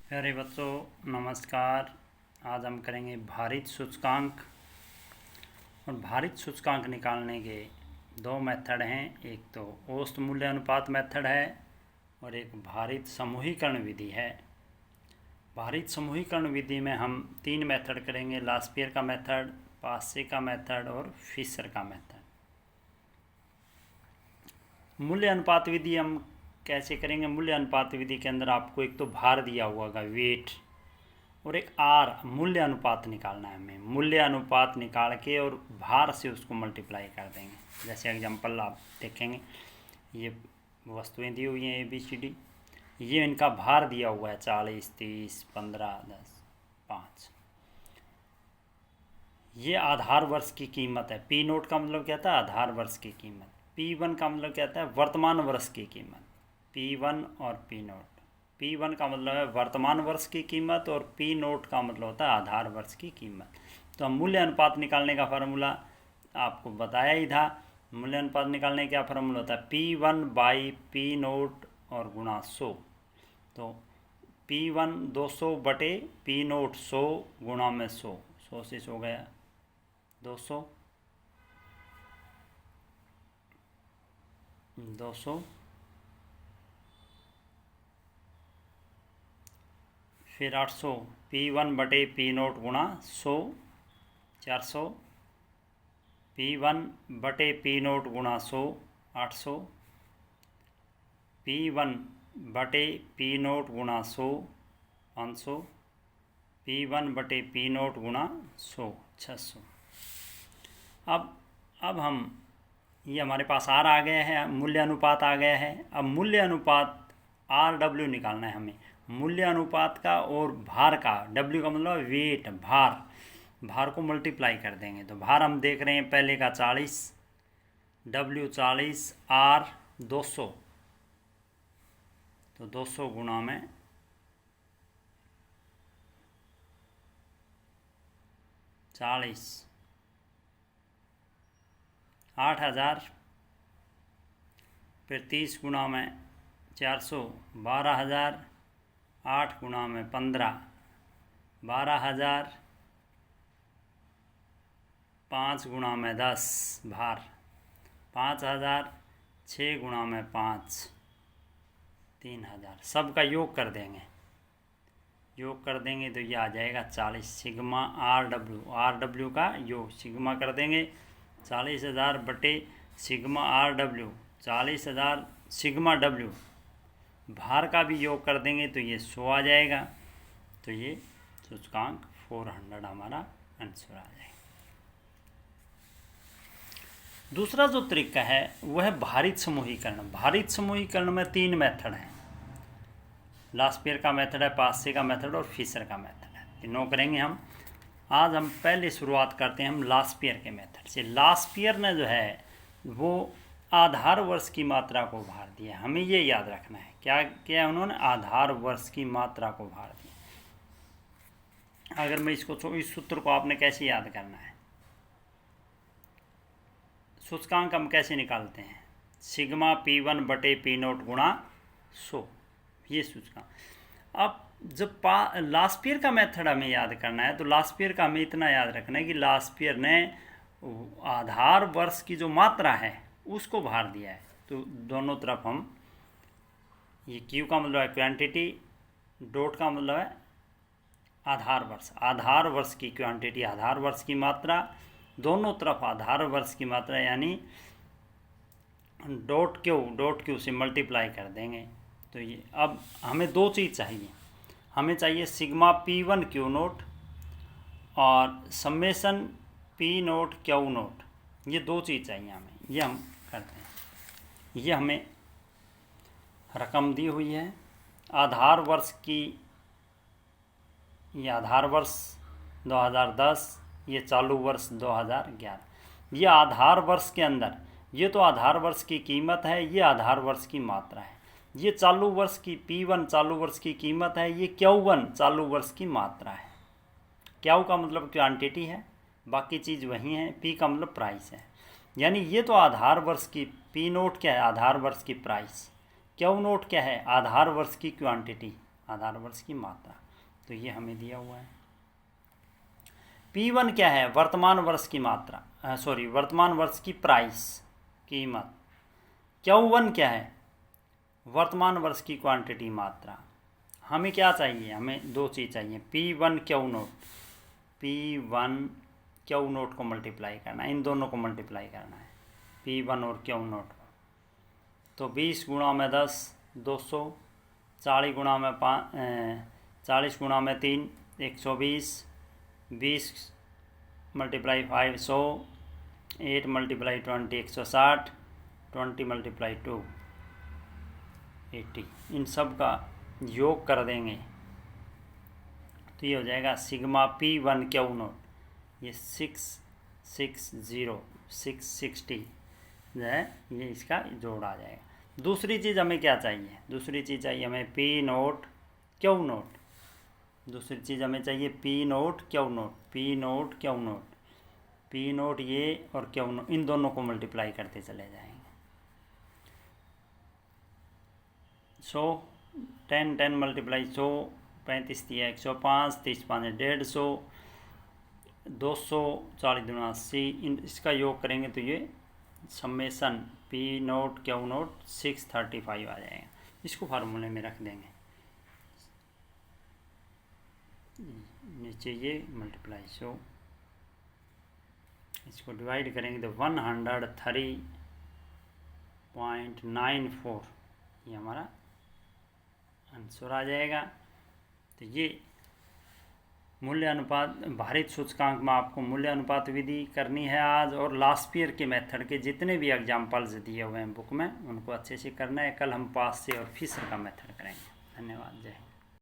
प्यारे बच्चों नमस्कार। आज हम करेंगे भारित सूचकांक। और भारित सूचकांक निकालने के दो मेथड हैं। एक तो औसत मूल्य अनुपात मेथड है और एक भारित समूहीकरण विधि है। भारित समूहीकरण विधि में हम तीन मेथड करेंगे: लास्पियर का मेथड, पास्से का मेथड और फिशर का मेथड। मूल्य अनुपात विधि हम कैसे करेंगे? मूल्य अनुपात विधि के अंदर आपको एक तो भार दिया हुआ होगा, वेट, और एक आर, मूल्य अनुपात निकालना है हमें। मूल्य अनुपात निकाल के और भार से उसको मल्टीप्लाई कर देंगे। जैसे एग्जांपल आप देखेंगे, ये वस्तुएं दी हुई हैं ABCD, ये इनका भार दिया हुआ है 40, 30, 15, 10, 5। ये आधार वर्ष की कीमत है। P नोट का मतलब क्या था? आधार वर्ष की कीमत। P1 का मतलब क्या था? वर्तमान वर्ष की कीमत। P1 और P नोट। P1 का मतलब है वर्तमान वर्ष की कीमत और P नोट का मतलब होता है आधार वर्ष की कीमत। तो हम मूल्य अनुपात निकालने का फार्मूला आपको बताया ही था। मूल्य अनुपात निकालने का क्या फार्मूला होता है? P1 बाई P नोट और गुणा 100। तो P1 200 बटे P नोट 100 गुणा में 100, 100 से 100 गया 200, 200, फिर 800, P1 बटे P नोट गुणा 100, 400, P1 बटे P नोट गुणा 100, 800, P1 बटे P नोट गुणा 100, 500, P1 बटे P नोट गुणा 100, 600। अब हम ये हमारे पास आर आ गया है, मूल्य अनुपात आ गया है। अब मूल्य अनुपात RW निकालना है हमें। मूल्य अनुपात का और भार का, W का मतलब वेट, भार को मल्टीप्लाई कर देंगे। तो भार हम देख रहे हैं पहले का 40, W 40, R 200। तो 200 गुणा में 40, 8000, फिर 30 गुणा में 400, 12000, 8 गुणा में 15, 12000, 5 गुणा में 10 भार, 5000, 6 गुणा में 5, 3000। सब का योग कर देंगे। योग कर देंगे तो ये आ जाएगा 40। सिग्मा RW का योग सिग्मा कर देंगे। 40,000 बटे सिग्मा RW, 40,000 सिग्मा W, भार का भी योग कर देंगे तो ये 100 आ जाएगा। तो ये सूचकांक 400 हमारा आंसर आ जाएगा। दूसरा जो तरीका है वह है भारित समूहीकरण। भारित समूहीकरण में तीन मेथड हैं: लास्पियर का मेथड है, पास्से का मेथड और फिशर का मेथड है। तीनों करेंगे हम। आज हम पहले शुरुआत करते हैं हम लास्पियर के मेथड से। लास्पियर ने जो है वो आधार वर्ष की मात्रा को भार दिया। हमें ये याद रखना है, क्या किया उन्होंने? आधार वर्ष की मात्रा को भार दिया। अगर मैं इस सूत्र को आपने कैसे याद करना है? सूचकांक हम कैसे निकालते हैं? सिग्मा P1 बटे P नोट गुणा 100, ये सूचकांक। अब जब लास्पियर का मेथड हमें याद करना है तो लास्पियर का हमें इतना याद रखना है कि लास्पियर ने आधार वर्ष की जो मात्रा है उसको भार दिया है। तो दोनों तरफ हम, ये Q का मतलब है क्वांटिटी, डॉट का मतलब है आधार वर्ष। आधार वर्ष की क्वांटिटी, आधार वर्ष की मात्रा, दोनों तरफ आधार वर्ष की मात्रा, यानी डॉट क्यू से मल्टीप्लाई कर देंगे। तो ये अब हमें दो चीज़ चाहिए। हमें चाहिए सिग्मा P1 Q नोट और summation P note Q note. ये दो चीज़ चाहिए हमें, ये हम करते हैं। ये हमें रकम दी हुई है आधार वर्ष की। ये आधार वर्ष 2010, ये चालू वर्ष 2011। ये आधार वर्ष के अंदर, ये तो आधार वर्ष की कीमत है, ये आधार वर्ष की मात्रा है। ये चालू वर्ष की P1 चालू वर्ष की कीमत है, ये Q1 चालू वर्ष की मात्रा है। Q का मतलब क्वांटिटी है, बाकी चीज़ वही है। P का मतलब प्राइस है। यानी ये तो आधार वर्ष की, P नोट क्या है? आधार वर्ष की प्राइस। Q नोट क्या है? आधार वर्ष की क्वांटिटी, आधार वर्ष की मात्रा। तो ये हमें दिया हुआ है। P1 क्या है? वर्तमान वर्ष की मात्रा, वर्तमान वर्ष की प्राइस, कीमत। Q1 क्या है? वर्तमान वर्ष की क्वांटिटी, मात्रा। हमें क्या चाहिए? हमें दो चीज़ चाहिए, P1 Q note, P1 Q note को मल्टीप्लाई करना है, इन दोनों को मल्टीप्लाई करना है, P1 और Q नोट। तो 20 गुणा में 10 200, 40 गुणा में 5 40 गुणा में 3 120, 20 मल्टीप्लाई 5 100, 8 मल्टीप्लाई 20 160, 20 मल्टीप्लाई 2 80। इन सब का योग कर देंगे तो ये हो जाएगा सिग्मा P1 Q नोट, ये 660 जो है, ये इसका जोड़ आ जाएगा। दूसरी चीज़ हमें क्या चाहिए? दूसरी चीज़ चाहिए हमें P नोट Q नोट। दूसरी चीज़ हमें चाहिए P note Q note, P note Q note, P note ये और Q नोट, इन दोनों को मल्टीप्लाई करते चले जाएंगे। 100 10 10 मल्टीप्लाई 100, 35 दिया 105, 30 5 150, 200, 40 दूना 80, इसका योग करेंगे तो ये summation P note Q note 635 आ जाएगा। इसको फार्मूले में रख देंगे, नीचे ये मल्टीप्लाई 100, इसको डिवाइड करेंगे तो 130.94 ये हमारा आंसर आ जाएगा। तो ये मूल्य अनुपात, भारित सूचकांक में आपको मूल्य अनुपात विधि करनी है आज, और लास्ट ईयर के मेथड के जितने भी एग्जाम्पल्स दिए हुए हैं बुक में उनको अच्छे से करना है। कल हम पास से और फिशर का मेथड करेंगे। धन्यवाद, जय हिंद।